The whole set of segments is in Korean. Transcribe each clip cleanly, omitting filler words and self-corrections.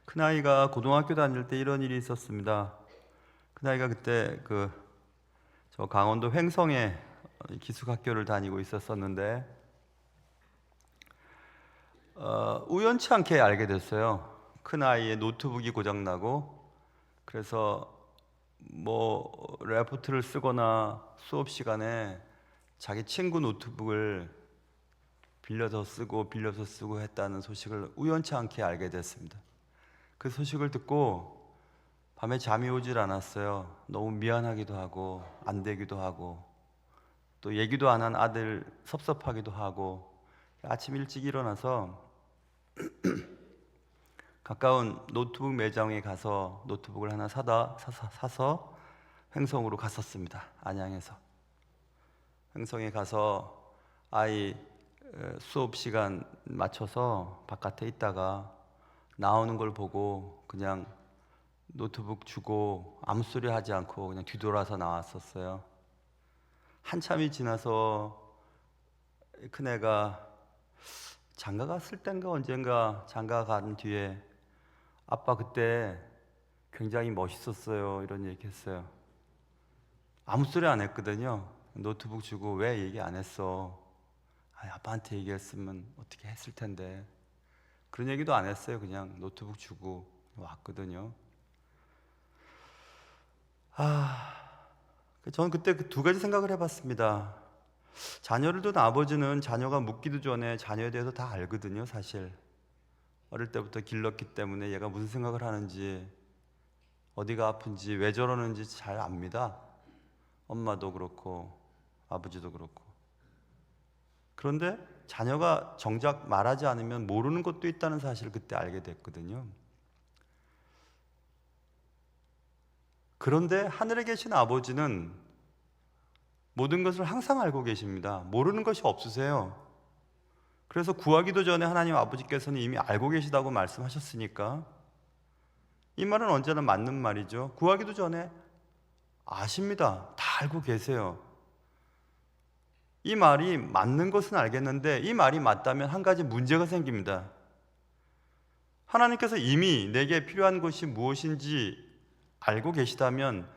큰아이가 고등학교 다닐 때 이런 일이 있었습니다. 큰아이가 그때 저 강원도 횡성에 기숙학교를 다니고 있었었는데 우연치 않게 알게 됐어요. 큰아이의 노트북이 고장나고, 그래서 뭐 레포트를 쓰거나 수업 시간에 자기 친구 노트북을 빌려서 쓰고 했다는 소식을 우연치 않게 알게 됐습니다. 그 소식을 듣고 밤에 잠이 오질 않았어요. 너무 미안하기도 하고 안 되기도 하고, 또 얘기도 안 한 아들 섭섭하기도 하고, 아침 일찍 일어나서 가까운 노트북 매장에 가서 노트북을 하나 사서 횡성으로 갔었습니다. 안양에서 횡성에 가서 아이 수업 시간 맞춰서 바깥에 있다가 나오는 걸 보고 그냥 노트북 주고 아무 소리 하지 않고 그냥 뒤돌아서 나왔었어요. 한참이 지나서 큰애가 장가 갔을 땐가 언젠가 장가 간 뒤에 아빠 그때 굉장히 멋있었어요 이런 얘기 했어요. 아무 소리 안 했거든요. 노트북 주고 왜 얘기 안 했어? 아빠한테 얘기했으면 어떻게 했을 텐데. 그런 얘기도 안 했어요. 그냥 노트북 주고 왔거든요. 저는 그때 그 두 가지 생각을 해봤습니다. 자녀를 둔 아버지는 자녀가 묻기도 전에 자녀에 대해서 다 알거든요. 사실 어릴 때부터 길렀기 때문에 얘가 무슨 생각을 하는지, 어디가 아픈지, 왜 저러는지 잘 압니다. 엄마도 그렇고 아버지도 그렇고. 그런데 자녀가 정작 말하지 않으면 모르는 것도 있다는 사실을 그때 알게 됐거든요. 그런데 하늘에 계신 아버지는 모든 것을 항상 알고 계십니다. 모르는 것이 없으세요. 그래서 구하기도 전에 하나님 아버지께서는 이미 알고 계시다고 말씀하셨으니까 이 말은 언제나 맞는 말이죠. 구하기도 전에 아십니다. 다 알고 계세요. 이 말이 맞는 것은 알겠는데 이 말이 맞다면 한 가지 문제가 생깁니다. 하나님께서 이미 내게 필요한 것이 무엇인지 알고 계시다면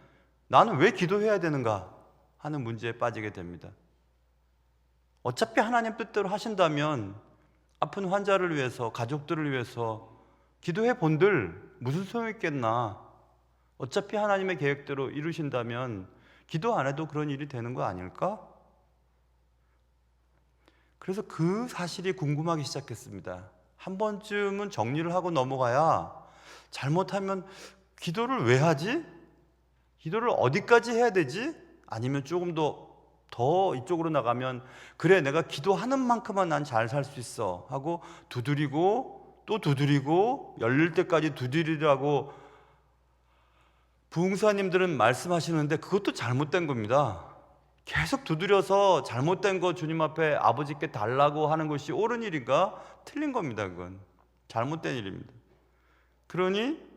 나는 왜 기도해야 되는가 하는 문제에 빠지게 됩니다. 어차피 하나님 뜻대로 하신다면 아픈 환자를 위해서, 가족들을 위해서 기도해 본들 무슨 소용이 있겠나. 어차피 하나님의 계획대로 이루신다면 기도 안 해도 그런 일이 되는 거 아닐까? 그래서 그 사실이 궁금하기 시작했습니다. 한 번쯤은 정리를 하고 넘어가야, 잘못하면 기도를 왜 하지? 기도를 어디까지 해야 되지? 아니면 조금 더 이쪽으로 나가면 그래 내가 기도하는 만큼만 난 잘 살 수 있어 하고 두드리고 또 두드리고 열릴 때까지 두드리라고 부흥사님들은 말씀하시는데 그것도 잘못된 겁니다. 계속 두드려서 잘못된 거 주님 앞에 아버지께 달라고 하는 것이 옳은 일인가? 틀린 겁니다. 그건 잘못된 일입니다. 그러니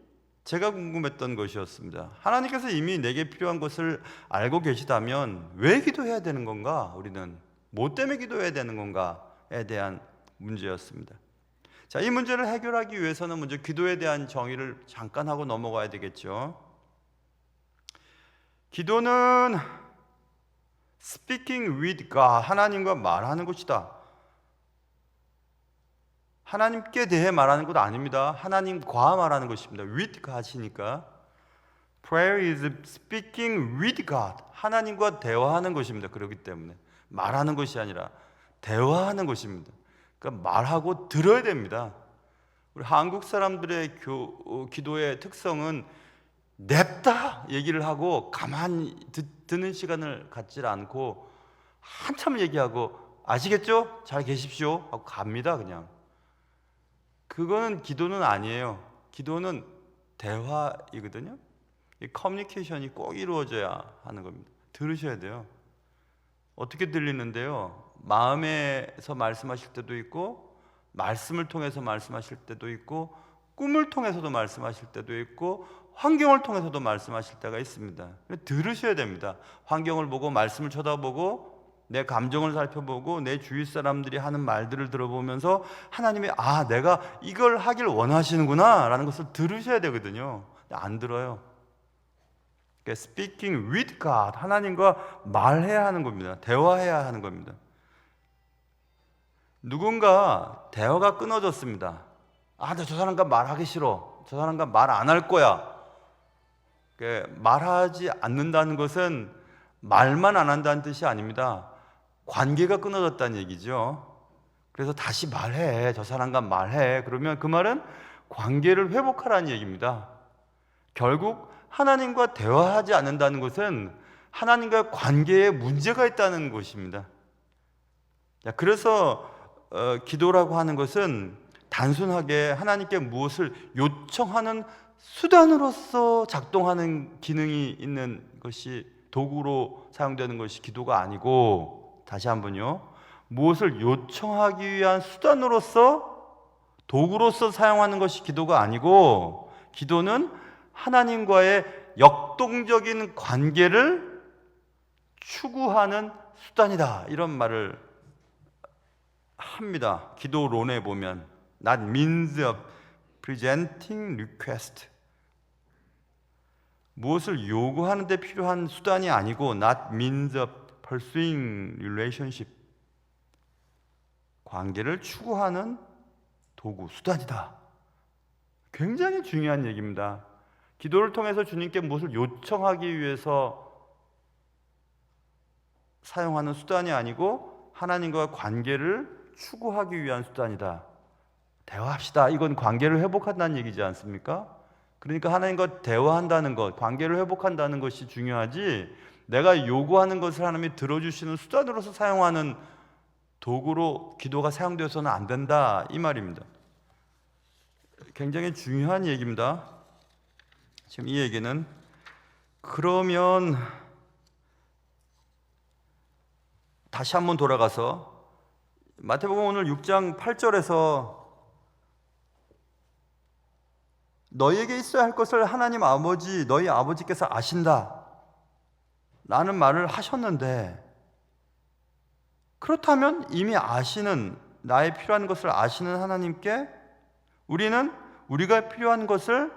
제가 궁금했던 것이었습니다. 하나님께서 이미 내게 필요한 것을 알고 계시다면 왜 기도해야 되는 건가? 우리는 뭐 때문에 기도해야 되는 건가에 대한 문제였습니다. 자, 이 문제를 해결하기 위해서는 먼저 기도에 대한 정의를 잠깐 하고 넘어가야 되겠죠. 기도는 speaking with God, 하나님과 말하는 것이다. 하나님께 대해 말하는 것 아닙니다. 하나님과 말하는 것입니다. with God이니까. Prayer is speaking with God. 하나님과 대화하는 것입니다. 그렇기 때문에 말하는 것이 아니라 대화하는 것입니다. 그러니까 말하고 들어야 됩니다. 우리 한국 사람들의 기도의 특성은 냅다 얘기를 하고 가만히 듣는 시간을 갖지 않고 한참 얘기하고 아시겠죠? 잘 계십시오 하고 갑니다. 그냥 그거는 기도는 아니에요. 기도는 대화이거든요. 이 커뮤니케이션이 꼭 이루어져야 하는 겁니다. 들으셔야 돼요. 어떻게 들리는데요? 마음에서 말씀하실 때도 있고 말씀을 통해서 말씀하실 때도 있고 꿈을 통해서도 말씀하실 때도 있고 환경을 통해서도 말씀하실 때가 있습니다. 들으셔야 됩니다. 환경을 보고 말씀을 쳐다보고 내 감정을 살펴보고 내 주위 사람들이 하는 말들을 들어보면서 하나님이 내가 이걸 하길 원하시는구나 라는 것을 들으셔야 되거든요. 안 들어요. Speaking with God, 하나님과 말해야 하는 겁니다. 대화해야 하는 겁니다. 누군가 대화가 끊어졌습니다. 나 저 사람과 말하기 싫어. 저 사람과 말 안 할 거야. 말하지 않는다는 것은 말만 안 한다는 뜻이 아닙니다. 관계가 끊어졌다는 얘기죠. 그래서 다시 말해. 저 사람과 말해. 그러면 그 말은 관계를 회복하라는 얘기입니다. 결국 하나님과 대화하지 않는다는 것은 하나님과 관계에 문제가 있다는 것입니다. 그래서 기도라고 하는 것은 단순하게 하나님께 무엇을 요청하는 수단으로서 작동하는 기능이 있는 것이, 도구로 사용되는 것이 기도가 아니고, 다시 한번요, 무엇을 요청하기 위한 수단으로서, 도구로서 사용하는 것이 기도가 아니고, 기도는 하나님과의 역동적인 관계를 추구하는 수단이다, 이런 말을 합니다. 기도론에 보면 not means of presenting request, 무엇을 요구하는 데 필요한 수단이 아니고 not means of pursuing relationship, 관계를 추구하는 도구, 수단이다. 굉장히 중요한 얘기입니다. 기도를 통해서 주님께 무엇을 요청하기 위해서 사용하는 수단이 아니고 하나님과 관계를 추구하기 위한 수단이다. 대화합시다. 이건 관계를 회복한다는 얘기지 않습니까? 그러니까 하나님과 대화한다는 것, 관계를 회복한다는 것이 중요하지, 내가 요구하는 것을 하나님이 들어주시는 수단으로서 사용하는 도구로 기도가 사용되어서는 안 된다, 이 말입니다. 굉장히 중요한 얘기입니다. 지금 이 얘기는, 그러면 다시 한번 돌아가서 마태복음 오늘 6장 8절에서 너희에게 있어야 할 것을 하나님 아버지, 너희 아버지께서 아신다 라는 말을 하셨는데, 그렇다면 이미 아시는, 나의 필요한 것을 아시는 하나님께 우리는 우리가 필요한 것을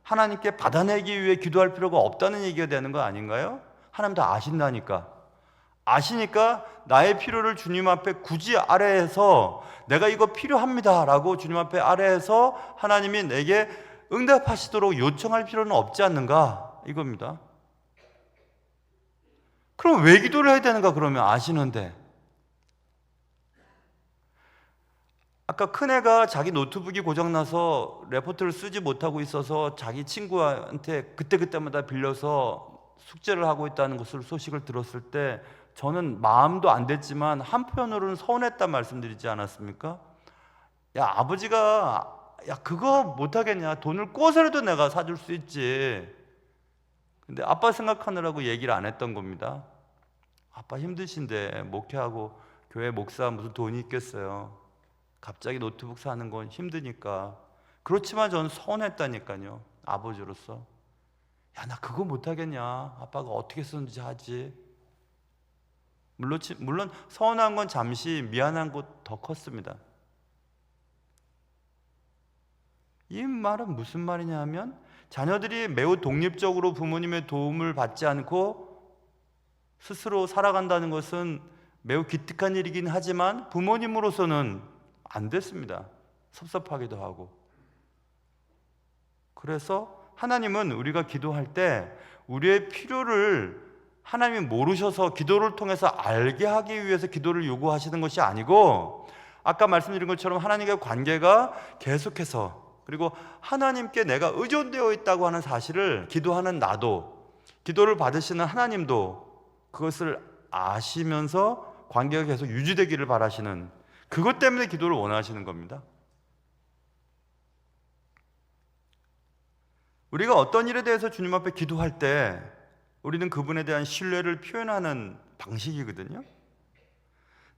하나님께 받아내기 위해 기도할 필요가 없다는 얘기가 되는 거 아닌가요? 하나님 다 아신다니까. 아시니까 나의 필요를 주님 앞에 굳이 아래에서, 내가 이거 필요합니다 라고 주님 앞에 아래에서 하나님이 내게 응답하시도록 요청할 필요는 없지 않는가, 이겁니다. 그럼 왜 기도를 해야 되는가? 그러면 아시는데. 아까 큰애가 자기 노트북이 고장나서 레포트를 쓰지 못하고 있어서 자기 친구한테 그때그때마다 빌려서 숙제를 하고 있다는 것을 소식을 들었을 때 저는 마음도 안 됐지만 한편으로는 서운했단 말씀드리지 않았습니까? 야, 아버지가 그거 못하겠냐, 돈을 꿔서라도 내가 사줄 수 있지. 근데 아빠 생각하느라고 얘기를 안 했던 겁니다. 아빠 힘드신데 목회하고 교회 목사 무슨 돈이 있겠어요. 갑자기 노트북 사는 건 힘드니까. 그렇지만 저는 서운했다니까요, 아버지로서. 야, 나 그거 못하겠냐, 아빠가 어떻게 쓰는지 하지. 물론 서운한 건 잠시, 미안한 것 더 컸습니다. 이 말은 무슨 말이냐 하면, 자녀들이 매우 독립적으로 부모님의 도움을 받지 않고 스스로 살아간다는 것은 매우 기특한 일이긴 하지만 부모님으로서는 안 됐습니다. 섭섭하기도 하고. 그래서 하나님은 우리가 기도할 때 우리의 필요를 하나님이 모르셔서 기도를 통해서 알게 하기 위해서 기도를 요구하시는 것이 아니고, 아까 말씀드린 것처럼 하나님과의 관계가 계속해서, 그리고 하나님께 내가 의존되어 있다고 하는 사실을 기도하는 나도, 기도를 받으시는 하나님도 그것을 아시면서 관계가 계속 유지되기를 바라시는, 그것 때문에 기도를 원하시는 겁니다. 우리가 어떤 일에 대해서 주님 앞에 기도할 때 우리는 그분에 대한 신뢰를 표현하는 방식이거든요.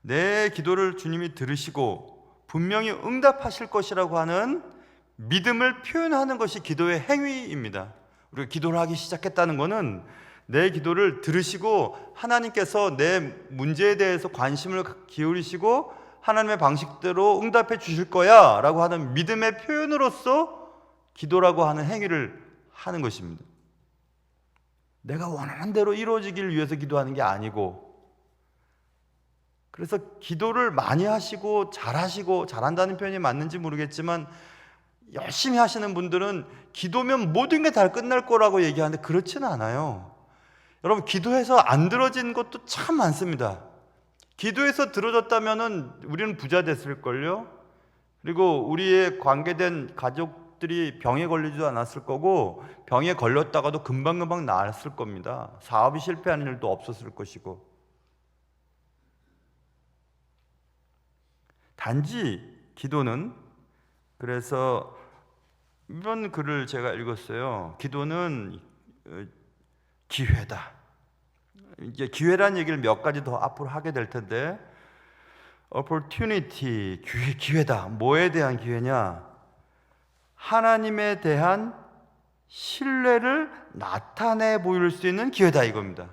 내 기도를 주님이 들으시고 분명히 응답하실 것이라고 하는 믿음을 표현하는 것이 기도의 행위입니다. 우리가 기도를 하기 시작했다는 것은 내 기도를 들으시고 하나님께서 내 문제에 대해서 관심을 기울이시고 하나님의 방식대로 응답해 주실 거야 라고 하는 믿음의 표현으로서 기도라고 하는 행위를 하는 것입니다. 내가 원하는 대로 이루어지기를 위해서 기도하는 게 아니고, 그래서 기도를 많이 하시고 잘하시고, 잘한다는 표현이 맞는지 모르겠지만 열심히 하시는 분들은 기도면 모든 게 다 끝날 거라고 얘기하는데 그렇지는 않아요. 여러분, 기도해서 안 들어진 것도 참 많습니다. 기도해서 들어졌다면 우리는 부자 됐을걸요. 그리고 우리의 관계된 가족들이 병에 걸리지도 않았을 거고, 병에 걸렸다가도 금방금방 나았을 겁니다. 사업이 실패하는 일도 없었을 것이고. 단지 기도는, 그래서 이런 글을 제가 읽었어요. 기도는 기회다. 이제 기회라는 얘기를 몇 가지 더 앞으로 하게 될 텐데, opportunity, 기회다. 뭐에 대한 기회냐? 하나님에 대한 신뢰를 나타내 보일 수 있는 기회다 이겁니다.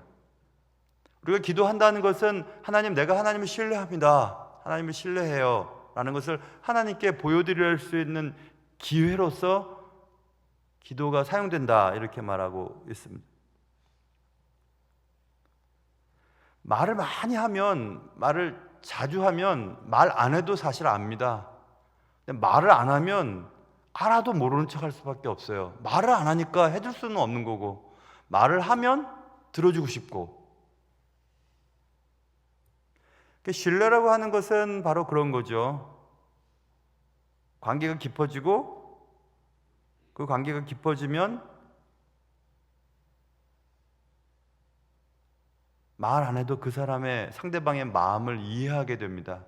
우리가 기도한다는 것은 하나님, 내가 하나님을 신뢰합니다, 하나님을 신뢰해요 라는 것을 하나님께 보여드릴 수 있는 기회로서 기도가 사용된다 이렇게 말하고 있습니다. 말을 많이 하면, 말을 자주 하면 말 안 해도 사실 압니다. 근데 말을 안 하면 알아도 모르는 척 할 수밖에 없어요. 말을 안 하니까 해줄 수는 없는 거고, 말을 하면 들어주고 싶고. 신뢰라고 하는 것은 바로 그런 거죠. 관계가 깊어지고, 그 관계가 깊어지면 말 안 해도 그 사람의, 상대방의 마음을 이해하게 됩니다.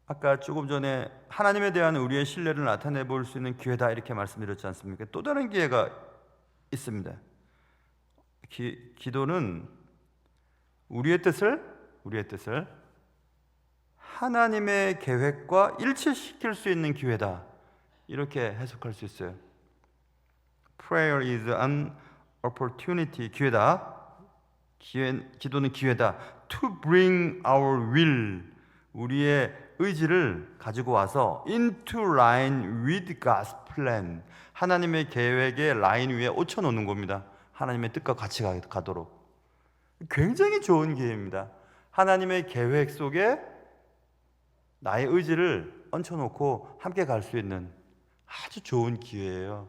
아까 조금 전에 하나님에 대한 우리의 신뢰를 나타내 볼 수 있는 기회다 이렇게 말씀드렸지 않습니까? 또 다른 기회가 있습니다. 기도는 우리의 뜻을 하나님의 계획과 일치시킬 수 있는 기회다 이렇게 해석할 수 있어요. Prayer is an opportunity. 기도는 기회다. To bring our will, 우리의 의지를 가지고 와서 into line with God's plan, 하나님의 계획의 라인 위에 얹혀 놓는 겁니다. 하나님의 뜻과 같이 가도록. 굉장히 좋은 기회입니다. 하나님의 계획 속에 나의 의지를 얹혀 놓고 함께 갈 수 있는 아주 좋은 기회예요.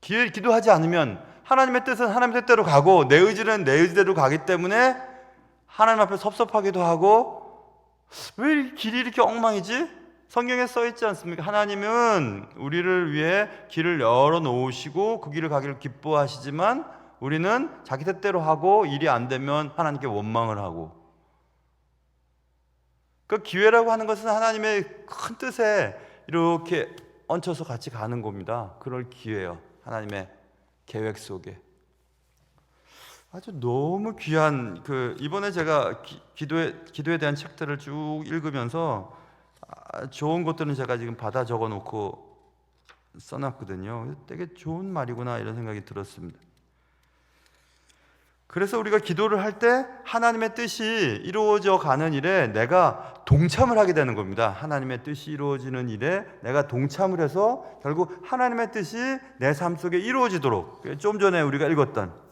기도하지 않으면 하나님의 뜻은 하나님의 뜻대로 가고 내 의지는 내 의지대로 가기 때문에 하나님 앞에 섭섭하기도 하고, 왜 길이 이렇게 엉망이지? 성경에 써 있지 않습니까? 하나님은 우리를 위해 길을 열어 놓으시고 그 길을 가기를 기뻐하시지만 우리는 자기 뜻대로 하고 일이 안 되면 하나님께 원망을 하고. 그 기회라고 하는 것은 하나님의 큰 뜻에 이렇게 얹혀서 같이 가는 겁니다. 그럴 기회예요. 하나님의 계획 속에. 아주 너무 귀한, 이번에 제가 기도에 대한 책들을 쭉 읽으면서 좋은 것들은 제가 지금 받아 적어 놓고 써놨거든요. 되게 좋은 말이구나 이런 생각이 들었습니다. 그래서 우리가 기도를 할 때 하나님의 뜻이 이루어져 가는 일에 내가 동참을 하게 되는 겁니다. 하나님의 뜻이 이루어지는 일에 내가 동참을 해서 결국 하나님의 뜻이 내 삶 속에 이루어지도록, 좀 전에 우리가 읽었던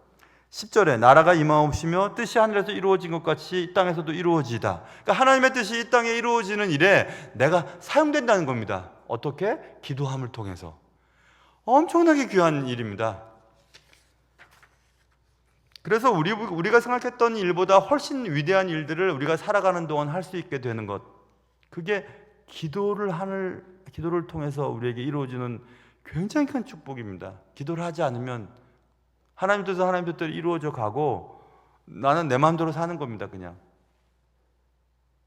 10절에 나라가 임하옵시며 뜻이 하늘에서 이루어진 것 같이 이 땅에서도 이루어지다. 그러니까 하나님의 뜻이 이 땅에 이루어지는 일에 내가 사용된다는 겁니다. 어떻게? 기도함을 통해서. 엄청나게 귀한 일입니다. 그래서 우리가 생각했던 일보다 훨씬 위대한 일들을 우리가 살아가는 동안 할 수 있게 되는 것, 그게 기도를 통해서 우리에게 이루어지는 굉장히 큰 축복입니다. 기도를 하지 않으면 하나님 뜻은 하나님 뜻대로 이루어져 가고 나는 내 마음대로 사는 겁니다. 그냥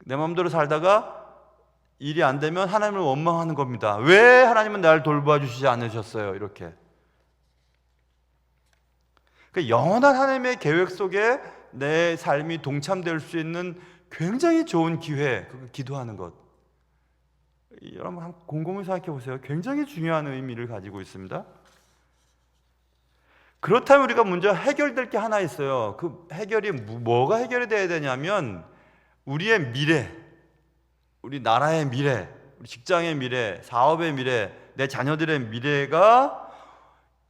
내 마음대로 살다가 일이 안 되면 하나님을 원망하는 겁니다. 왜 하나님은 나를 돌봐주시지 않으셨어요? 이렇게. 영원한 하나님의 계획 속에 내 삶이 동참될 수 있는 굉장히 좋은 기회, 그거 기도하는 것. 여러분 한번 곰곰이 생각해 보세요. 굉장히 중요한 의미를 가지고 있습니다. 그렇다면 우리가 먼저 해결될 게 하나 있어요. 그 해결이 뭐가 해결이 돼야 되냐면 우리의 미래, 우리 나라의 미래, 우리 직장의 미래, 사업의 미래, 내 자녀들의 미래가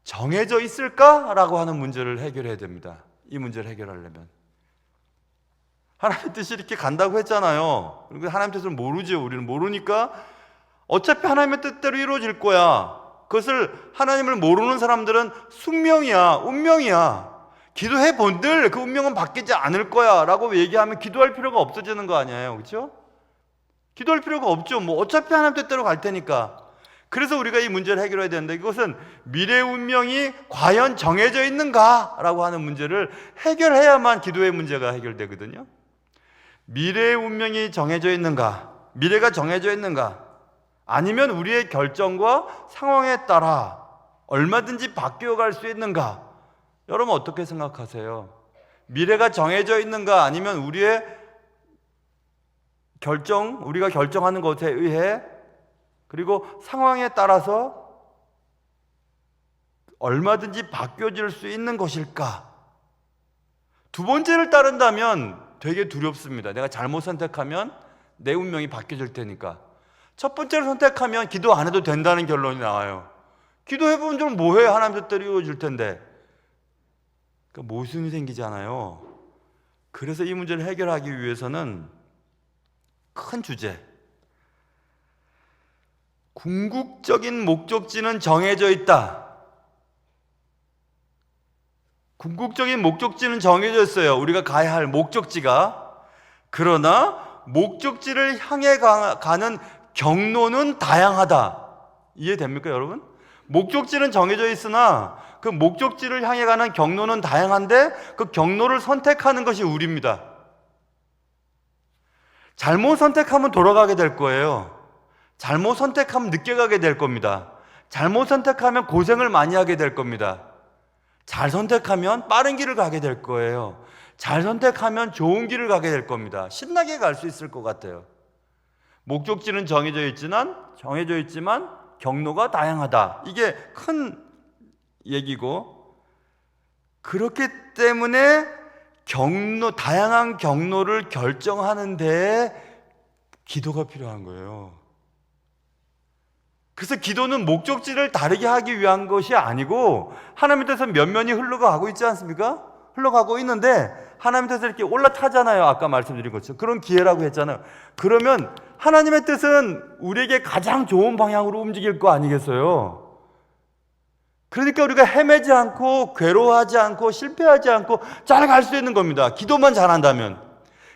정해져 있을까라고 하는 문제를 해결해야 됩니다. 이 문제를 해결하려면 하나님의 뜻이 이렇게 간다고 했잖아요. 그리고 하나님의 뜻을 모르죠. 우리는 모르니까 어차피 하나님의 뜻대로 이루어질 거야. 그것을 하나님을 모르는 사람들은 숙명이야, 운명이야. 기도해 본들 그 운명은 바뀌지 않을 거야 라고 얘기하면 기도할 필요가 없어지는 거 아니에요, 그렇죠? 기도할 필요가 없죠. 뭐 어차피 하나님 뜻대로 갈 테니까. 그래서 우리가 이 문제를 해결해야 되는데, 이것은 미래 운명이 과연 정해져 있는가 라고 하는 문제를 해결해야만 기도의 문제가 해결되거든요. 미래의 운명이 정해져 있는가, 미래가 정해져 있는가, 아니면 우리의 결정과 상황에 따라 얼마든지 바뀌어갈 수 있는가. 여러분 어떻게 생각하세요? 미래가 정해져 있는가, 아니면 우리의 결정, 우리가 결정하는 것에 의해, 그리고 상황에 따라서 얼마든지 바뀌어질 수 있는 것일까? 두 번째를 따른다면 되게 두렵습니다. 내가 잘못 선택하면 내 운명이 바뀌어질 테니까. 첫 번째를 선택하면 기도 안 해도 된다는 결론이 나와요. 기도해보면 좀 뭐해? 하나님 뜻대로 이루어질 텐데. 그러니까 모순이 생기잖아요. 그래서 이 문제를 해결하기 위해서는 큰 주제, 궁극적인 목적지는 정해져 있다. 궁극적인 목적지는 정해져 있어요. 우리가 가야 할 목적지가. 그러나 목적지를 향해 가는 경로는 다양하다. 이해됩니까, 여러분? 목적지는 정해져 있으나 그 목적지를 향해 가는 경로는 다양한데 그 경로를 선택하는 것이 우리입니다. 잘못 선택하면 돌아가게 될 거예요. 잘못 선택하면 늦게 가게 될 겁니다. 잘못 선택하면 고생을 많이 하게 될 겁니다. 잘 선택하면 빠른 길을 가게 될 거예요. 잘 선택하면 좋은 길을 가게 될 겁니다. 신나게 갈 수 있을 것 같아요. 목적지는 정해져 있지만 경로가 다양하다. 이게 큰 얘기고, 그렇기 때문에 다양한 경로를 결정하는데 기도가 필요한 거예요. 그래서 기도는 목적지를 다르게 하기 위한 것이 아니고 하나님의 뜻은 면면이 흘러가고 있지 않습니까? 흘러가고 있는데 하나님의 뜻을 이렇게 올라타잖아요. 아까 말씀드린 것처럼 그런 기회라고 했잖아요. 그러면 하나님의 뜻은 우리에게 가장 좋은 방향으로 움직일 거 아니겠어요? 그러니까 우리가 헤매지 않고 괴로워하지 않고 실패하지 않고 잘 갈 수 있는 겁니다. 기도만 잘한다면,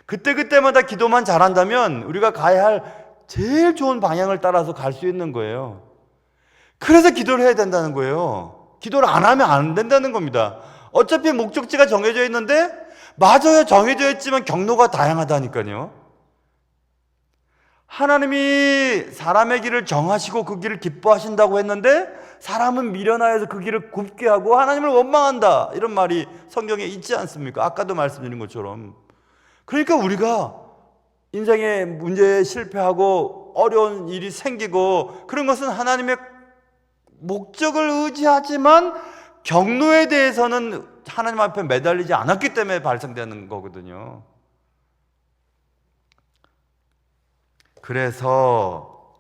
그때마다 기도만 잘한다면 우리가 가야 할 제일 좋은 방향을 따라서 갈 수 있는 거예요. 그래서 기도를 해야 된다는 거예요. 기도를 안 하면 안 된다는 겁니다. 어차피 목적지가 정해져 있는데, 맞아요, 정해져 있지만 경로가 다양하다니까요. 하나님이 사람의 길을 정하시고 그 길을 기뻐하신다고 했는데 사람은 미련하여서 그 길을 굽게 하고 하나님을 원망한다, 이런 말이 성경에 있지 않습니까? 아까도 말씀드린 것처럼. 그러니까 우리가 인생의 문제에 실패하고 어려운 일이 생기고 그런 것은 하나님의 목적을 의지하지만 경로에 대해서는 하나님 앞에 매달리지 않았기 때문에 발생되는 거거든요. 그래서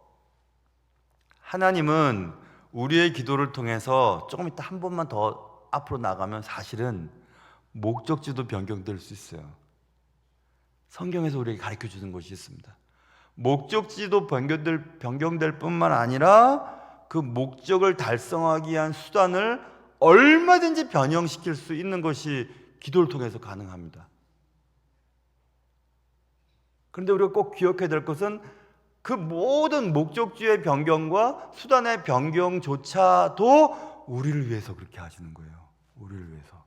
하나님은 우리의 기도를 통해서 조금 이따 한 번만 더 앞으로 나가면 사실은 목적지도 변경될 수 있어요. 성경에서 우리에게 가르쳐 주는 것이 있습니다. 목적지도 변경될 뿐만 아니라 그 목적을 달성하기 위한 수단을 얼마든지 변형시킬 수 있는 것이 기도를 통해서 가능합니다. 그런데 우리가 꼭 기억해야 될 것은 그 모든 목적지의 변경과 수단의 변경조차도 우리를 위해서 그렇게 하시는 거예요. 우리를 위해서.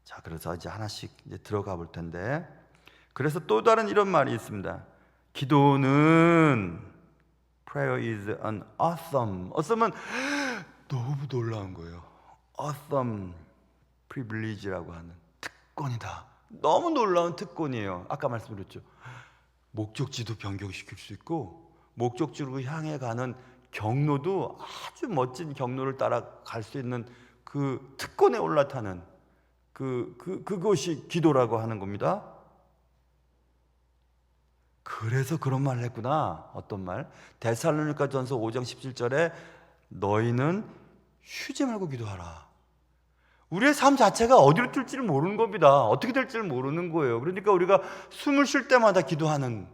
자, 그래서 이제 하나씩 이제 들어가 볼 텐데, 그래서 또 다른 이런 말이 있습니다. 기도는 Prayer is an awesome은 너무 놀라운 거예요. awesome privilege라고 하는 특권이다. 너무 놀라운 특권이에요. 아까 말씀드렸죠. 목적지도 변경시킬 수 있고 목적지로 향해 가는 경로도 아주 멋진 경로를 따라 갈 수 있는 그 특권에 올라타는 그것이 기도라고 하는 겁니다. 그래서 그런 말을 했구나. 어떤 말? 데살로니가전서 5장 17절에 너희는 쉬지 말고 기도하라. 우리의 삶 자체가 어디로 튈지를 모르는 겁니다. 어떻게 될지를 모르는 거예요. 그러니까 우리가 숨을 쉴 때마다 기도하는,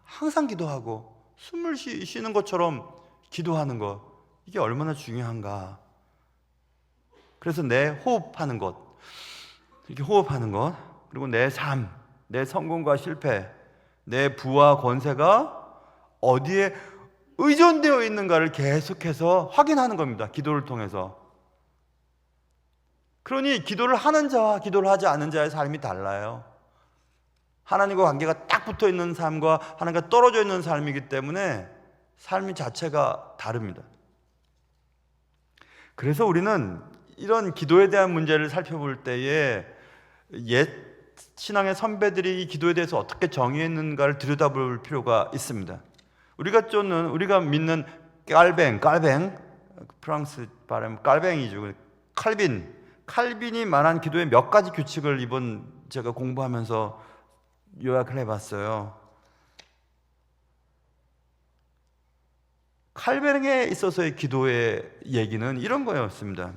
항상 기도하고 숨을 쉬는 것처럼 기도하는 것, 이게 얼마나 중요한가. 그래서 내 호흡하는 것, 이렇게 호흡하는 것, 그리고 내 삶, 내 성공과 실패, 내 부와 권세가 어디에 의존되어 있는가를 계속해서 확인하는 겁니다. 기도를 통해서. 그러니 기도를 하는 자와 기도를 하지 않는 자의 삶이 달라요. 하나님과 관계가 딱 붙어 있는 삶과 하나님과 떨어져 있는 삶이기 때문에 삶이 자체가 다릅니다. 그래서 우리는 이런 기도에 대한 문제를 살펴볼 때에 옛 신앙의 선배들이 이 기도에 대해서 어떻게 정의했는가를 들여다볼 필요가 있습니다. 우리가 믿는 깔뱅, 프랑스 발음 깔뱅이죠. 칼빈이 말한 기도의 몇 가지 규칙을 이번 제가 공부하면서 요약을 해봤어요. 칼뱅에 있어서의 기도의 얘기는 이런 거였습니다.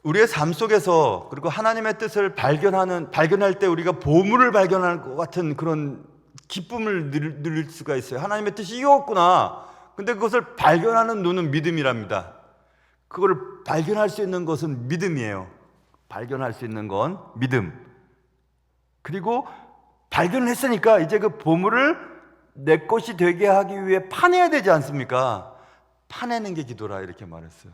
우리의 삶 속에서, 그리고 하나님의 뜻을 발견할 때 우리가 보물을 발견할 것 같은 그런 기쁨을 누릴 수가 있어요. 하나님의 뜻이 이거였구나. 근데 그것을 발견하는 눈은 믿음이랍니다. 그걸 발견할 수 있는 것은 믿음이에요. 발견할 수 있는 건 믿음. 그리고 발견을 했으니까 이제 그 보물을 내 것이 되게 하기 위해 파내야 되지 않습니까? 파내는 게 기도라, 이렇게 말했어요.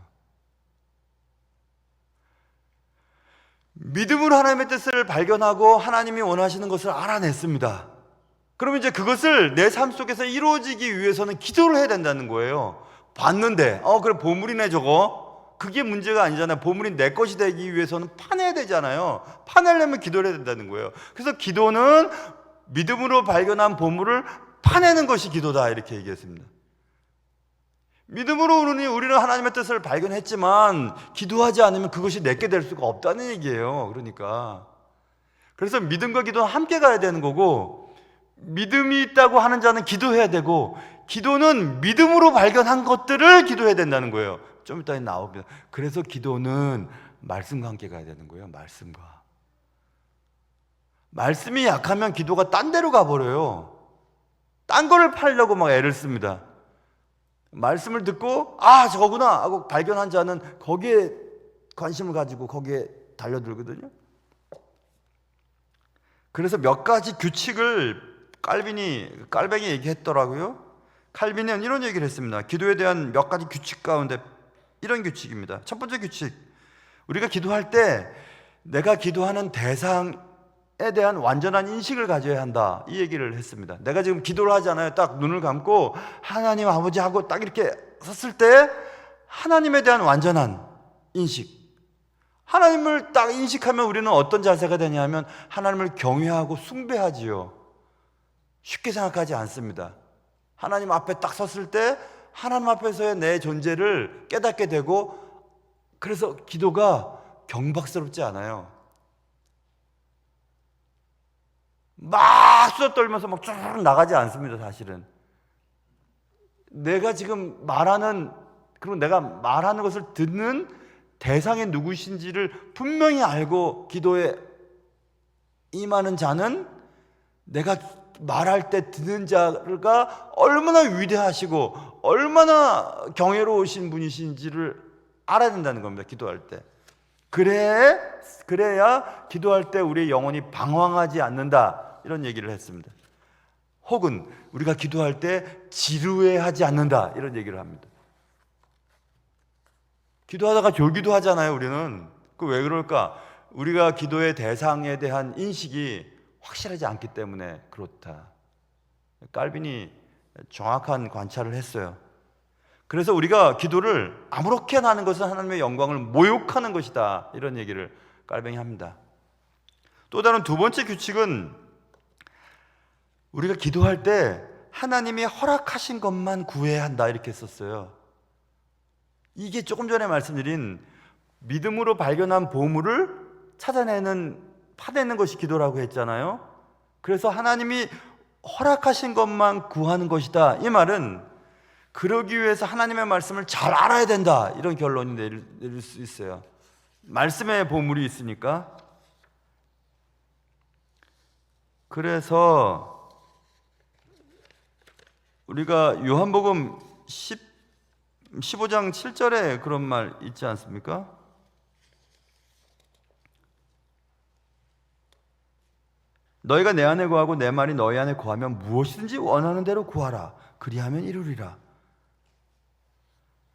믿음으로 하나님의 뜻을 발견하고 하나님이 원하시는 것을 알아냈습니다. 그러면 이제 그것을 내 삶 속에서 이루어지기 위해서는 기도를 해야 된다는 거예요. 봤는데 그래, 보물이네 저거. 그게 문제가 아니잖아요. 보물이 내 것이 되기 위해서는 파내야 되잖아요. 파내려면 기도를 해야 된다는 거예요. 그래서 기도는 믿음으로 발견한 보물을 파내는 것이 기도다, 이렇게 얘기했습니다. 믿음으로 우리는 하나님의 뜻을 발견했지만 기도하지 않으면 그것이 내게 될 수가 없다는 얘기예요. 그러니까 그래서 믿음과 기도는 함께 가야 되는 거고, 믿음이 있다고 하는 자는 기도해야 되고, 기도는 믿음으로 발견한 것들을 기도해야 된다는 거예요. 좀 이따 나옵니다. 그래서 기도는 말씀과 함께 가야 되는 거예요. 말씀이 약하면 기도가 딴 데로 가버려요. 딴 거를 팔려고 막 애를 씁니다. 말씀을 듣고 저거구나 하고 발견한 자는 거기에 관심을 가지고 거기에 달려들거든요. 그래서 몇 가지 규칙을 깔뱅이 얘기했더라고요. 칼빈은 이런 얘기를 했습니다. 기도에 대한 몇 가지 규칙 가운데 이런 규칙입니다. 첫 번째 규칙, 우리가 기도할 때 내가 기도하는 대상에 대한 완전한 인식을 가져야 한다, 이 얘기를 했습니다. 내가 지금 기도를 하잖아요. 딱 눈을 감고 하나님 아버지 하고 딱 이렇게 섰을 때 하나님에 대한 완전한 인식, 하나님을 딱 인식하면 우리는 어떤 자세가 되냐면 하나님을 경외하고 숭배하지요. 쉽게 생각하지 않습니다. 하나님 앞에 딱 섰을 때 하나님 앞에서의 내 존재를 깨닫게 되고, 그래서 기도가 경박스럽지 않아요. 막 수다 떨면서 막 쭉 나가지 않습니다. 사실은 내가 지금 말하는, 그리고 내가 말하는 것을 듣는 대상이 누구신지를 분명히 알고 기도에 임하는 자는 내가 말할 때 듣는 자가 얼마나 위대하시고 얼마나 경외로우신 분이신지를 알아야 된다는 겁니다. 기도할 때. 그래야 기도할 때 우리의 영혼이 방황하지 않는다, 이런 얘기를 했습니다. 혹은 우리가 기도할 때 지루해하지 않는다, 이런 얘기를 합니다. 기도하다가 졸기도 하잖아요. 우리는 왜 그럴까? 우리가 기도의 대상에 대한 인식이 확실하지 않기 때문에 그렇다. 깔빈이 정확한 관찰을 했어요. 그래서 우리가 기도를 아무렇게나 하는 것은 하나님의 영광을 모욕하는 것이다, 이런 얘기를 깔뱅이 합니다. 또 다른 두 번째 규칙은 우리가 기도할 때 하나님이 허락하신 것만 구해야 한다 이렇게 썼어요. 이게 조금 전에 말씀드린 믿음으로 발견한 보물을 파내는 것이 기도라고 했잖아요. 그래서 하나님이 허락하신 것만 구하는 것이다. 이 말은 그러기 위해서 하나님의 말씀을 잘 알아야 된다, 이런 결론이 내릴 수 있어요. 말씀에 보물이 있으니까. 그래서 우리가 요한복음 15장 7절에 그런 말 있지 않습니까? 너희가 내 안에 거하고 내 말이 너희 안에 거하면 무엇이든지 원하는 대로 구하라. 그리하면 이루리라.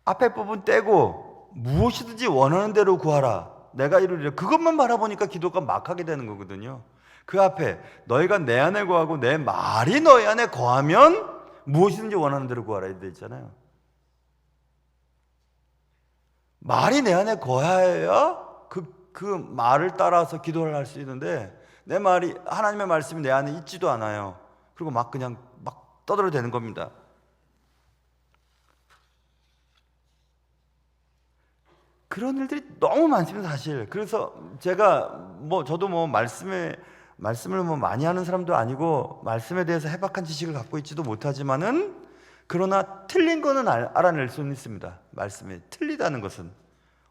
앞에 부분 떼고 무엇이든지 원하는 대로 구하라. 내가 이루리라. 그것만 바라보니까 기도가 막하게 되는 거거든요. 그 앞에 너희가 내 안에 거하고 내 말이 너희 안에 거하면 무엇이든지 원하는 대로 구하라 이렇게 돼 있잖아요. 말이 내 안에 거해야 그 말을 따라서 기도를 할 수 있는데, 내 말이, 하나님의 말씀이 내 안에 있지도 않아요. 그리고 그냥 떠들어대는 겁니다. 그런 일들이 너무 많습니다, 사실. 그래서 저도 말씀을 많이 하는 사람도 아니고 말씀에 대해서 해박한 지식을 갖고 있지도 못하지만은, 그러나 틀린 거는 알아낼 수는 있습니다. 말씀이 틀리다는 것은.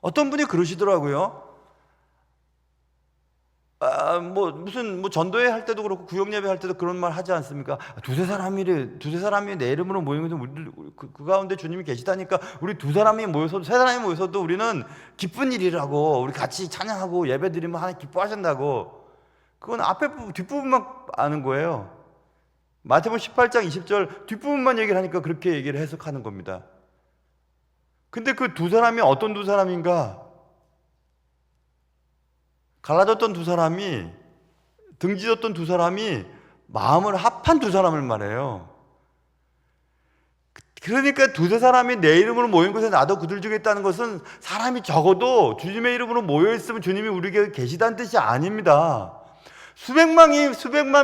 어떤 분이 그러시더라고요. 전도회 할 때도 그렇고 구역 예배 할 때도 그런 말 하지 않습니까? 두세 사람이 내 이름으로 모이는 것은 그 가운데 주님이 계시다니까, 우리 세 사람이 모여서도 우리는 기쁜 일이라고, 우리 같이 찬양하고 예배 드리면 하나님 기뻐하신다고. 그건 뒷부분만 아는 거예요. 마태복음 18장 20절 뒷부분만 얘기를 하니까 그렇게 얘기를 해석하는 겁니다. 근데 그 두 사람이 어떤 두 사람인가? 갈라졌던 두 사람이, 등지졌던 두 사람이 마음을 합한 두 사람을 말해요. 그러니까 두세 사람이 내 이름으로 모인 곳에 나도 그들 중에 있다는 것은, 사람이 적어도 주님의 이름으로 모여있으면 주님이 우리에게 계시다는 뜻이 아닙니다. 수백만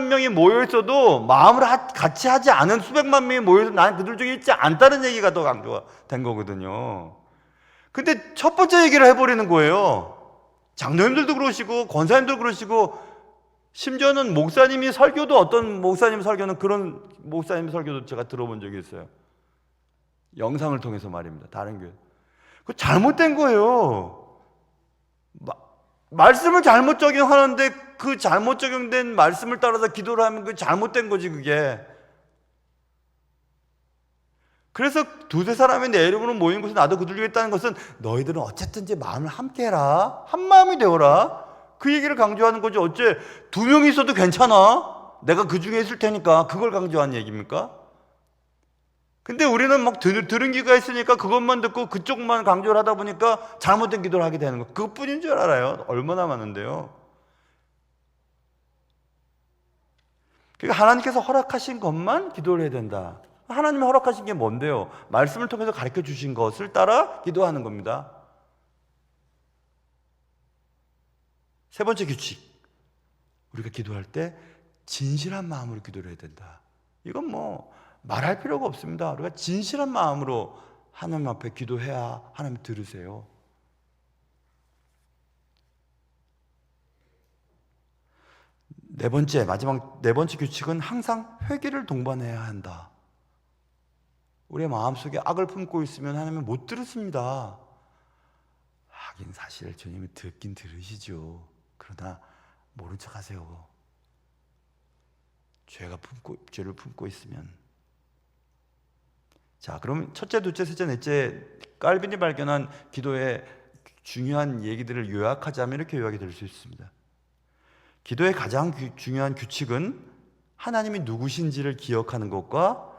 명이 모여있어도 마음을 같이 하지 않은 수백만 명이 모여서 나는 그들 중에 있지 않다는 얘기가 더 강조가 된 거거든요. 근데 첫 번째 얘기를 해버리는 거예요. 장로님들도 그러시고 권사님도 그러시고, 심지어는 목사님이 설교도, 어떤 목사님 설교는, 그런 목사님 설교도 제가 들어본 적이 있어요. 영상을 통해서 말입니다. 다른 교회. 그거 잘못된 거예요. 말씀을 잘못 적용하는데 그 잘못 적용된 말씀을 따라서 기도를 하면 그게 잘못된 거지, 그게. 그래서 두세 사람이 내 이름으로 모인 곳에 나도 그들 중에 있다는 것은, 너희들은 어쨌든지 마음을 함께 해라, 한 마음이 되어라, 그 얘기를 강조하는 거죠. 어째 두 명이 있어도 괜찮아, 내가 그 중에 있을 테니까, 그걸 강조한 얘기입니까? 근데 우리는 들은 귀가 있으니까 그것만 듣고 그쪽만 강조를 하다 보니까 잘못된 기도를 하게 되는 거, 그것뿐인 줄 알아요. 얼마나 많은데요. 그러니까 하나님께서 허락하신 것만 기도를 해야 된다. 하나님이 허락하신 게 뭔데요? 말씀을 통해서 가르쳐 주신 것을 따라 기도하는 겁니다. 세 번째 규칙, 우리가 기도할 때 진실한 마음으로 기도를 해야 된다. 이건 말할 필요가 없습니다. 우리가 진실한 마음으로 하나님 앞에 기도해야 하나님 들으세요. 마지막 네 번째 규칙은 항상 회개를 동반해야 한다. 우리의 마음속에 악을 품고 있으면 하나님은 못 들으십니다. 하긴 사실 주님이 듣긴 들으시죠. 그러나 모른 척 하세요. 죄를 품고 있으면. 자, 그럼 첫째, 둘째, 셋째, 넷째, 깔빈이 발견한 기도의 중요한 얘기들을 요약하자면 이렇게 요약이 될 수 있습니다. 기도의 가장 중요한 규칙은 하나님이 누구신지를 기억하는 것과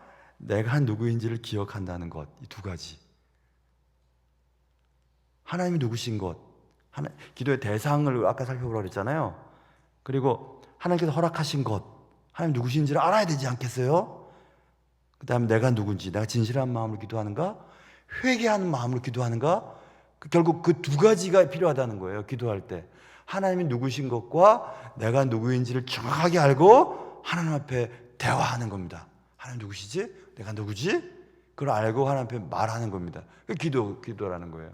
내가 누구인지를 기억한다는 것, 이 두 가지. 하나님이 누구신 것, 기도의 대상을 아까 살펴보라고 그랬잖아요. 그리고 하나님께서 허락하신 것, 하나님 누구신지를 알아야 되지 않겠어요? 그 다음에 내가 누군지, 내가 진실한 마음으로 기도하는가, 회개하는 마음으로 기도하는가, 결국 그 두 가지가 필요하다는 거예요. 기도할 때 하나님이 누구신 것과 내가 누구인지를 정확하게 알고 하나님 앞에 대화하는 겁니다. 하나님 누구시지? 내가 누구지? 그걸 알고 하나님 앞에 말하는 겁니다. 기도라는 거예요.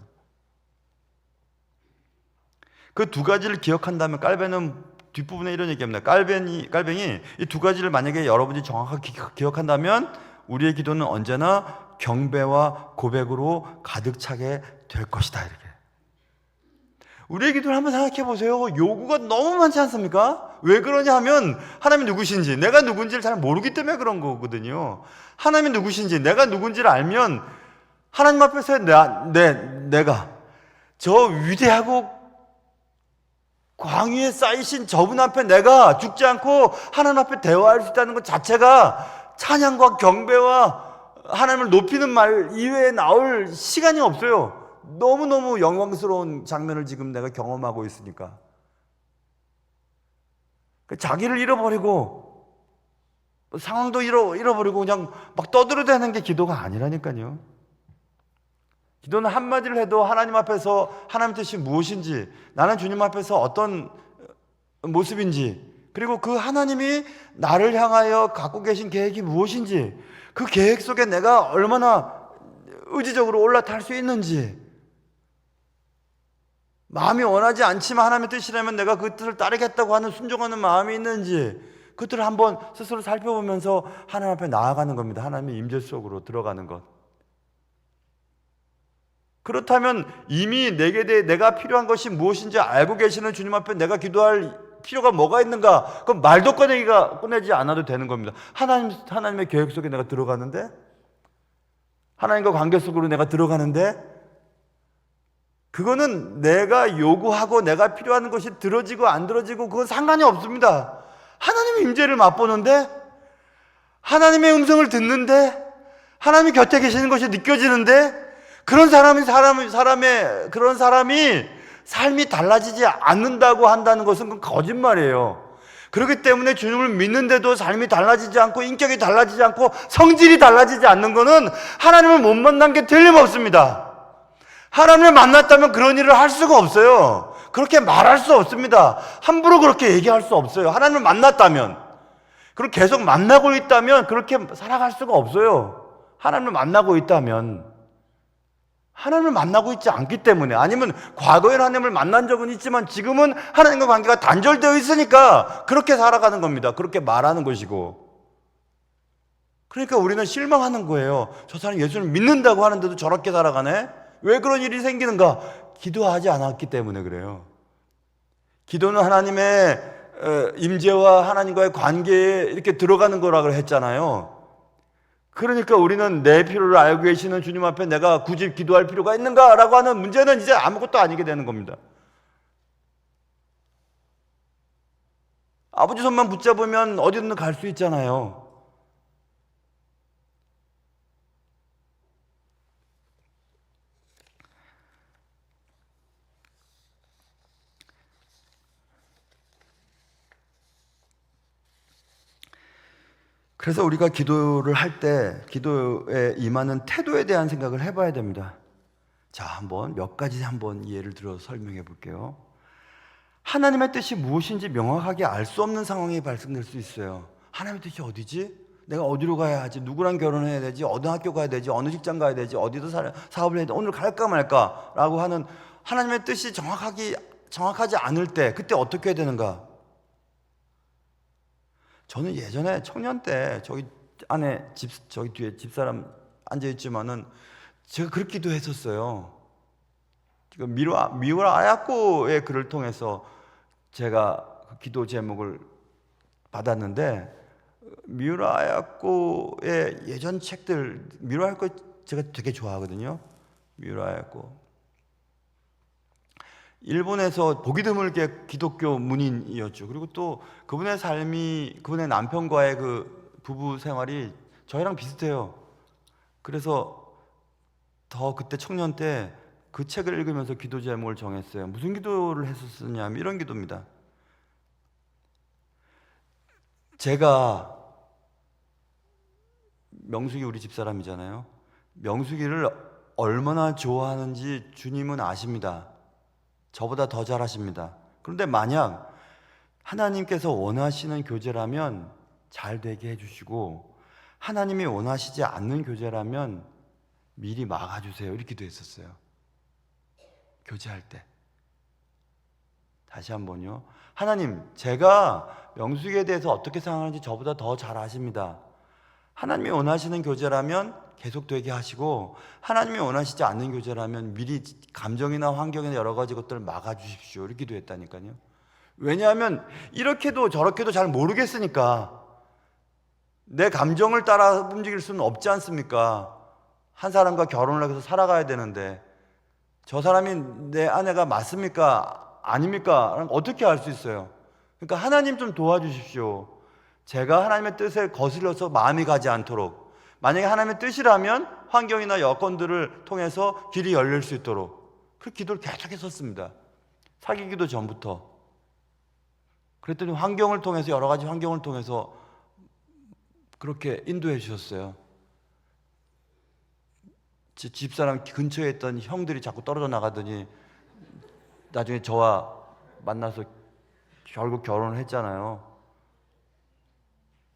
그 두 가지를 기억한다면, 깔배는 뒷부분에 이런 얘기합니다. 깔뱅이 이 두 가지를 만약에 여러분이 정확하게 기억한다면 우리의 기도는 언제나 경배와 고백으로 가득 차게 될 것이다. 이렇게. 우리의 기도를 한번 생각해 보세요. 요구가 너무 많지 않습니까? 왜 그러냐 하면 하나님이 누구신지, 내가 누군지를 잘 모르기 때문에 그런 거거든요. 하나님이 누구신지, 내가 누군지를 알면 하나님 앞에서 내가 저 위대하고 광위에 쌓이신 저분 앞에 내가 죽지 않고 하나님 앞에 대화할 수 있다는 것 자체가 찬양과 경배와 하나님을 높이는 말 이외에 나올 시간이 없어요. 너무너무 영광스러운 장면을 지금 내가 경험하고 있으니까. 자기를 잃어버리고 상황도 잃어버리고 그냥 막 떠들어대는 게 기도가 아니라니까요. 기도는 한마디를 해도 하나님 앞에서 하나님 뜻이 무엇인지, 나는 주님 앞에서 어떤 모습인지, 그리고 그 하나님이 나를 향하여 갖고 계신 계획이 무엇인지, 그 계획 속에 내가 얼마나 의지적으로 올라탈 수 있는지, 마음이 원하지 않지만 하나님의 뜻이라면 내가 그 뜻을 따르겠다고 하는 순종하는 마음이 있는지, 그것들을 한번 스스로 살펴보면서 하나님 앞에 나아가는 겁니다. 하나님의 임재 속으로 들어가는 것. 그렇다면 이미 내게 대해 내가 필요한 것이 무엇인지 알고 계시는 주님 앞에 내가 기도할 필요가 뭐가 있는가? 그럼 말도 꺼내지 않아도 되는 겁니다. 하나님의 계획 속에 내가 들어가는데, 하나님과 관계 속으로 내가 들어가는데, 그거는 내가 요구하고 내가 필요한 것이 들어지고 안 들어지고 그건 상관이 없습니다. 하나님의 임재를 맛보는데, 하나님의 음성을 듣는데, 하나님이 곁에 계시는 것이 느껴지는데, 그런 사람이 삶이 달라지지 않는다고 한다는 것은 그건 거짓말이에요. 그렇기 때문에 주님을 믿는데도 삶이 달라지지 않고 인격이 달라지지 않고 성질이 달라지지 않는 것은 하나님을 못 만난 게 틀림없습니다. 하나님을 만났다면 그런 일을 할 수가 없어요. 그렇게 말할 수 없습니다. 함부로 그렇게 얘기할 수 없어요. 하나님을 만났다면, 그리고 계속 만나고 있다면 그렇게 살아갈 수가 없어요. 하나님을 만나고 있다면, 하나님을 만나고 있지 않기 때문에, 아니면 과거에는 하나님을 만난 적은 있지만 지금은 하나님과 관계가 단절되어 있으니까 그렇게 살아가는 겁니다. 그렇게 말하는 것이고. 그러니까 우리는 실망하는 거예요. 저 사람이 예수를 믿는다고 하는데도 저렇게 살아가네? 왜 그런 일이 생기는가? 기도하지 않았기 때문에 그래요. 기도는 하나님의 임재와 하나님과의 관계에 이렇게 들어가는 거라고 했잖아요. 그러니까 우리는 내 필요를 알고 계시는 주님 앞에 내가 굳이 기도할 필요가 있는가라고 하는 문제는 이제 아무것도 아니게 되는 겁니다. 아버지 손만 붙잡으면 어디든 갈 수 있잖아요. 그래서 우리가 기도를 할 때 기도에 임하는 태도에 대한 생각을 해봐야 됩니다. 자, 한번 몇 가지 예를 들어서 설명해 볼게요. 하나님의 뜻이 무엇인지 명확하게 알 수 없는 상황이 발생될 수 있어요. 하나님의 뜻이 어디지? 내가 어디로 가야 하지? 누구랑 결혼해야 되지? 어느 학교 가야 되지? 어느 직장 가야 되지? 어디도 사업을 해야 되지? 오늘 갈까 말까? 라고 하는 하나님의 뜻이 정확하지 않을 때, 그때 어떻게 해야 되는가? 저는 예전에 청년 때 저기 뒤에 집사람 앉아있지만은 제가 그렇게 기도했었어요. 미우라 아야코의 글을 통해서 제가 그 기도 제목을 받았는데, 미우라 아야코의 예전 책들, 미우라 아야코 제가 되게 좋아하거든요. 미우라 아야코. 일본에서 보기 드물게 기독교 문인이었죠. 그리고 또 그분의 삶이, 그분의 남편과의 그 부부 생활이 저희랑 비슷해요. 그래서 더 그때 청년 때 그 책을 읽으면서 기도 제목을 정했어요. 무슨 기도를 했었냐면 이런 기도입니다. 제가, 명숙이 우리 집사람이잖아요. 명숙이를 얼마나 좋아하는지 주님은 아십니다. 저보다 더 잘 아십니다. 그런데 만약 하나님께서 원하시는 교제라면 잘 되게 해주시고, 하나님이 원하시지 않는 교제라면 미리 막아주세요. 이렇게도 했었어요. 교제할 때. 다시 한번요. 하나님, 제가 명수에게 대해서 어떻게 생각하는지 저보다 더 잘 아십니다. 하나님이 원하시는 교제라면 계속 되게 하시고, 하나님이 원하시지 않는 교제라면 미리 감정이나 환경이나 여러 가지 것들을 막아주십시오. 이렇게 기도했다니까요. 왜냐하면 이렇게도 저렇게도 잘 모르겠으니까. 내 감정을 따라 움직일 수는 없지 않습니까? 한 사람과 결혼을 해서 살아가야 되는데 저 사람이 내 아내가 맞습니까? 아닙니까? 어떻게 알 수 있어요? 그러니까 하나님 좀 도와주십시오. 제가 하나님의 뜻에 거슬려서 마음이 가지 않도록, 만약에 하나님의 뜻이라면 환경이나 여건들을 통해서 길이 열릴 수 있도록, 그 기도를 계속했었습니다. 사귀기도 전부터. 그랬더니 환경을 통해서, 여러 가지 환경을 통해서 그렇게 인도해 주셨어요. 제 집사람 근처에 있던 형들이 자꾸 떨어져 나가더니 나중에 저와 만나서 결국 결혼을 했잖아요.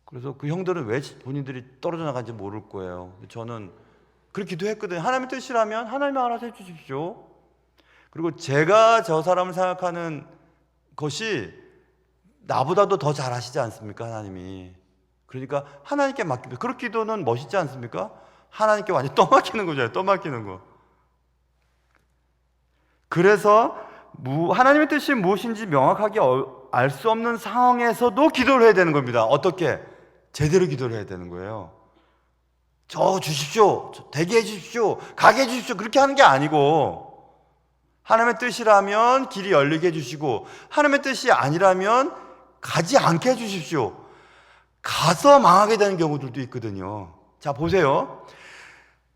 그래서 그 형들은 왜 본인들이 떨어져 나간지 모를 거예요. 저는 그렇게 기도했거든요. 하나님의 뜻이라면 하나님이 알아서 해주십시오. 그리고 제가 저 사람을 생각하는 것이 나보다도 더 잘하시지 않습니까? 하나님이. 그러니까 하나님께 맡깁니다. 그런 기도는 멋있지 않습니까? 하나님께 완전히 떠맡기는 거잖아요. 떠맡기는 거. 그래서 하나님의 뜻이 무엇인지 명확하게 알 수 없는 상황에서도 기도를 해야 되는 겁니다. 어떻게? 제대로 기도를 해야 되는 거예요. 저 주십시오, 되게 해주십시오, 가게 해주십시오, 그렇게 하는 게 아니고, 하나님의 뜻이라면 길이 열리게 해주시고, 하나님의 뜻이 아니라면 가지 않게 해주십시오. 가서 망하게 되는 경우들도 있거든요. 자, 보세요.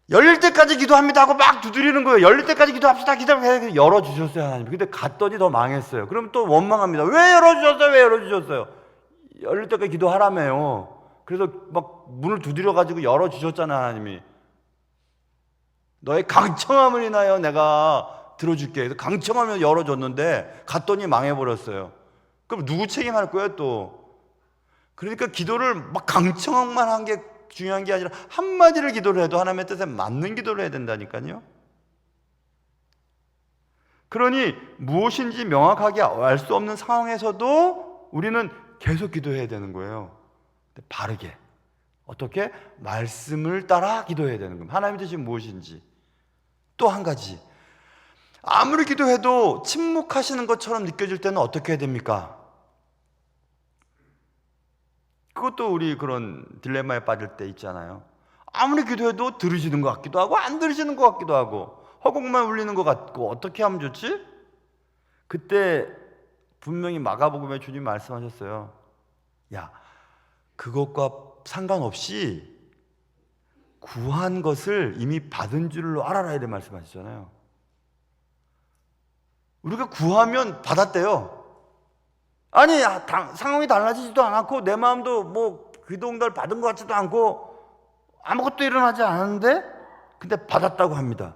열릴 때까지 기도합니다 하고 막 두드리는 거예요. 열릴 때까지 기도합시다. 기도하면 열어주셨어요, 하나님. 근데 갔더니 더 망했어요. 그럼 또 원망합니다. 왜 열어주셨어요? 왜 열어주셨어요? 열릴 때까지 기도하라며요. 그래서 막 문을 두드려가지고 열어주셨잖아, 하나님이. 너의 강청함을 인하여 내가 들어줄게. 그래서 강청하면 열어줬는데 갔더니 망해버렸어요. 그럼 누구 책임할 거예요, 또? 그러니까 기도를 막 강청함만 한 게 중요한 게 아니라 한마디를 기도를 해도 하나님의 뜻에 맞는 기도를 해야 된다니까요. 그러니 무엇인지 명확하게 알 수 없는 상황에서도 우리는 계속 기도해야 되는 거예요. 바르게. 어떻게? 말씀을 따라 기도해야 되는 겁니다. 하나님의 뜻이 무엇인지. 또 한 가지, 아무리 기도해도 침묵하시는 것처럼 느껴질 때는 어떻게 해야 됩니까? 그것도 우리 그런 딜레마에 빠질 때 있잖아요. 아무리 기도해도 들으시는 것 같기도 하고 안 들으시는 것 같기도 하고 허공만 울리는 것 같고, 어떻게 하면 좋지? 그때 분명히 마가복음에 주님 말씀하셨어요. 야, 그것과 상관없이 구한 것을 이미 받은 줄로 알아라, 이렇게 말씀하시잖아요. 우리가 구하면 받았대요. 아니, 상황이 달라지지도 않았고 내 마음도 뭐 기도응답을 받은 것 같지도 않고 아무것도 일어나지 않았는데 근데 받았다고 합니다.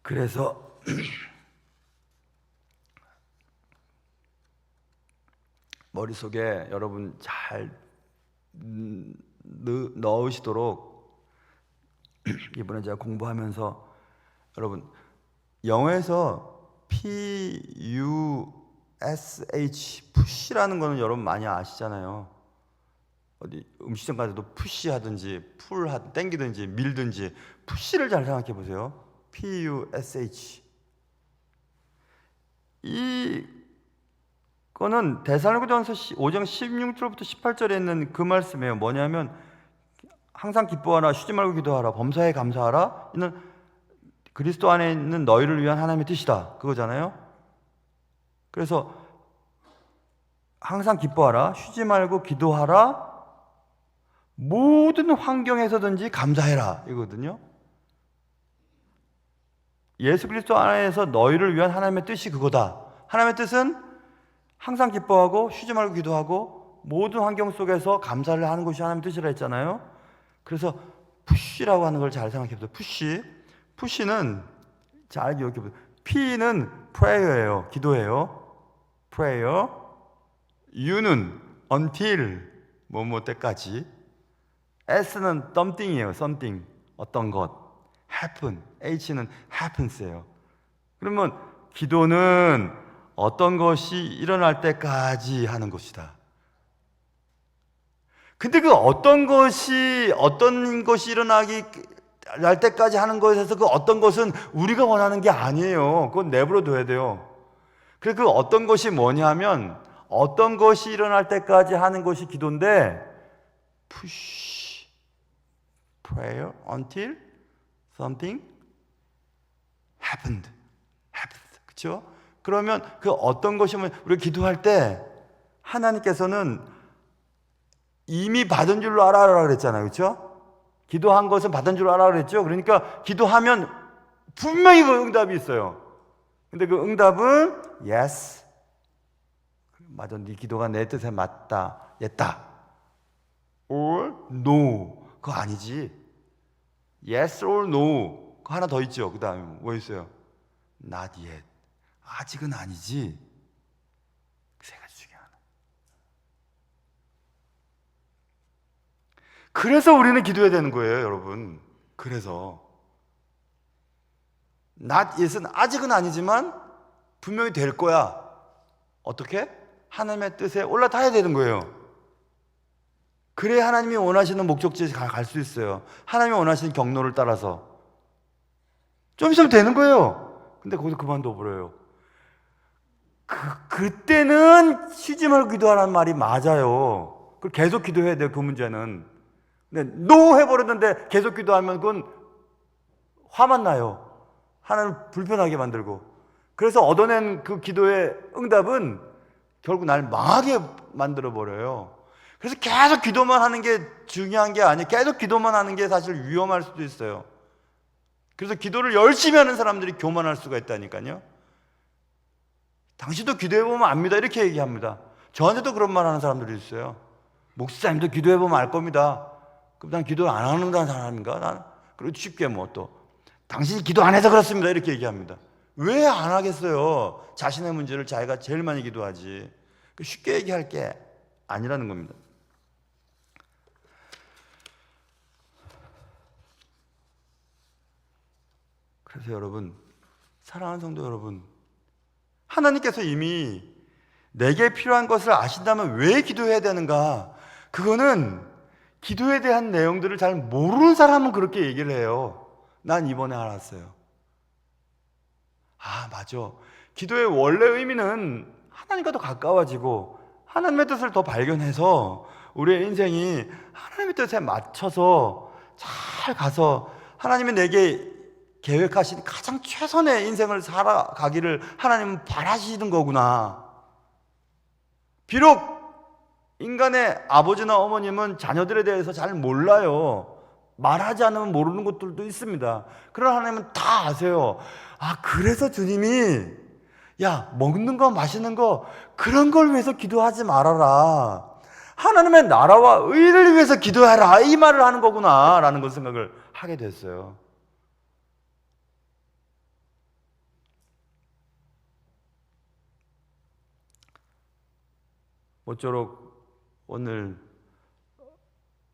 그래서 머릿속에 여러분 잘 넣으시도록 이번에 제가 공부하면서, 여러분 영어에서 PUSH, 푸시라는 거는 여러분 많이 아시잖아요. 어디 음식점 가서도 푸시 하든지 풀 땡기든지 밀든지, 푸시를 잘 생각해 보세요. PUSH. 이거는 데살로니가전서 5장 16절부터 18절에 있는 그 말씀이에요. 뭐냐면 항상 기뻐하라, 쉬지 말고 기도하라, 범사에 감사하라, 이는 그리스도 안에 있는 너희를 위한 하나님의 뜻이다, 그거잖아요. 그래서 항상 기뻐하라, 쉬지 말고 기도하라, 모든 환경에서든지 감사해라, 이거거든요. 예수 그리스도 안에서 너희를 위한 하나님의 뜻이 그거다. 하나님의 뜻은 항상 기뻐하고 쉬지 말고 기도하고 모든 환경 속에서 감사를 하는 것이 하나님의 뜻이라 했잖아요. 그래서 푸시라고 하는 걸 잘 생각해 보세요. 푸시는 잘 기억해 보세요. P는 prayer예요. 기도예요. prayer. U는 until 뭐뭐 때까지. S는 something이에요. something, 어떤 것. happen, H는 happens예요. 그러면 기도는 어떤 것이 일어날 때까지 하는 것이다. 근데 그 어떤 것이 일어나기 날 때까지 하는 것에서 그 어떤 것은 우리가 원하는 게 아니에요. 그건 내버려 둬야 돼요. 그래서 그 어떤 것이 뭐냐면 어떤 것이 일어날 때까지 하는 것이 기도인데 push prayer until something happened. 그렇죠? 그러면 그 어떤 것이면 우리가 기도할 때 하나님께서는 이미 받은 줄로 알아라 그랬잖아요. 그렇죠? 기도한 것은 받은 줄로 알아라 그랬죠. 그러니까 기도하면 분명히 그 응답이 있어요. 근데 그 응답은 yes. 맞아. 네 기도가 내 뜻에 맞다. yes. or no. 그거 아니지. yes or no. 그거 하나 더 있죠. 그 다음에 뭐 있어요? not yet. 아직은 아니지. 세 가지 중에 하나. 그래서 우리는 기도해야 되는 거예요, 여러분. 그래서 not yet은 아직은 아니지만 분명히 될 거야. 어떻게? 하나님의 뜻에 올라타야 되는 거예요. 그래야 하나님이 원하시는 목적지에 갈 수 있어요. 하나님이 원하시는 경로를 따라서. 좀 있으면 되는 거예요. 근데 거기서 그만둬 버려요. 그때는 쉬지 말고 기도하라는 말이 맞아요. 그걸 계속 기도해야 돼요, 그 문제는. 근데 노 해버렸는데 계속 기도하면 그건 화만 나요. 하나님 불편하게 만들고. 그래서 얻어낸 그 기도의 응답은 결국 날 망하게 만들어버려요. 그래서 계속 기도만 하는 게 중요한 게 아니에요. 계속 기도만 하는 게 사실 위험할 수도 있어요. 그래서 기도를 열심히 하는 사람들이 교만할 수가 있다니까요. 당신도 기도해보면 압니다. 이렇게 얘기합니다. 저한테도 그런 말 하는 사람들이 있어요. 목사님도 기도해보면 알 겁니다. 그럼 난 기도를 안 하는 사람인가? 난 그리고 쉽게 뭐 또 당신이 기도 안 해서 그렇습니다. 이렇게 얘기합니다. 왜 안 하겠어요? 자신의 문제를 자기가 제일 많이 기도하지. 쉽게 얘기할 게 아니라는 겁니다. 그래서 여러분, 사랑하는 성도 여러분, 하나님께서 이미 내게 필요한 것을 아신다면 왜 기도해야 되는가? 그거는 기도에 대한 내용들을 잘 모르는 사람은 그렇게 얘기를 해요. 난 이번에 알았어요. 아, 맞아. 기도의 원래 의미는 하나님과 더 가까워지고 하나님의 뜻을 더 발견해서 우리의 인생이 하나님의 뜻에 맞춰서 잘 가서 하나님이 내게 계획하신 가장 최선의 인생을 살아가기를 하나님은 바라시는 거구나. 비록 인간의 아버지나 어머님은 자녀들에 대해서 잘 몰라요. 말하지 않으면 모르는 것들도 있습니다. 그러나 하나님은 다 아세요. 아, 그래서 주님이 야, 먹는 거 마시는 거 그런 걸 위해서 기도하지 말아라. 하나님의 나라와 의를 위해서 기도해라. 이 말을 하는 거구나 라는 걸 생각을 하게 됐어요. 모쪼록 오늘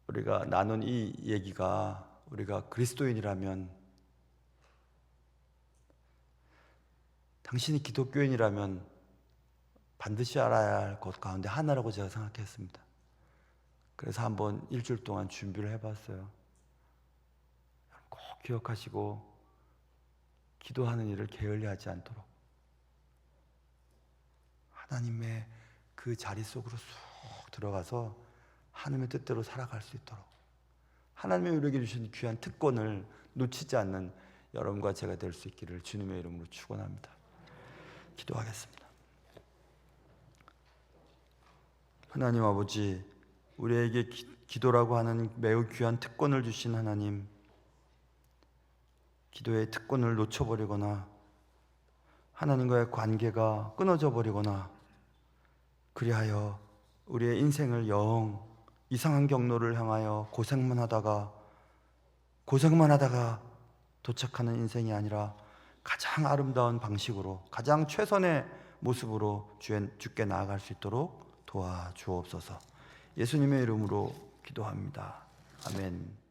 우리가 나눈 이 얘기가 우리가 그리스도인이라면, 당신이 기독교인이라면 반드시 알아야 할 것 가운데 하나라고 제가 생각했습니다. 그래서 한번 일주일 동안 준비를 해봤어요. 꼭 기억하시고 기도하는 일을 게을리하지 않도록 하나님의 그 자리 속으로 쑥 들어가서 하나님의 뜻대로 살아갈 수 있도록 하나님이 우리에게 주신 귀한 특권을 놓치지 않는 여러분과 제가 될 수 있기를 주님의 이름으로 축원합니다. 기도하겠습니다. 하나님 아버지, 우리에게 기도라고 하는 매우 귀한 특권을 주신 하나님, 기도의 특권을 놓쳐버리거나 하나님과의 관계가 끊어져 버리거나 그리하여 우리의 인생을 영 이상한 경로를 향하여 고생만 하다가 도착하는 인생이 아니라 가장 아름다운 방식으로 가장 최선의 모습으로 주께 나아갈 수 있도록 도와주옵소서. 예수님의 이름으로 기도합니다. 아멘.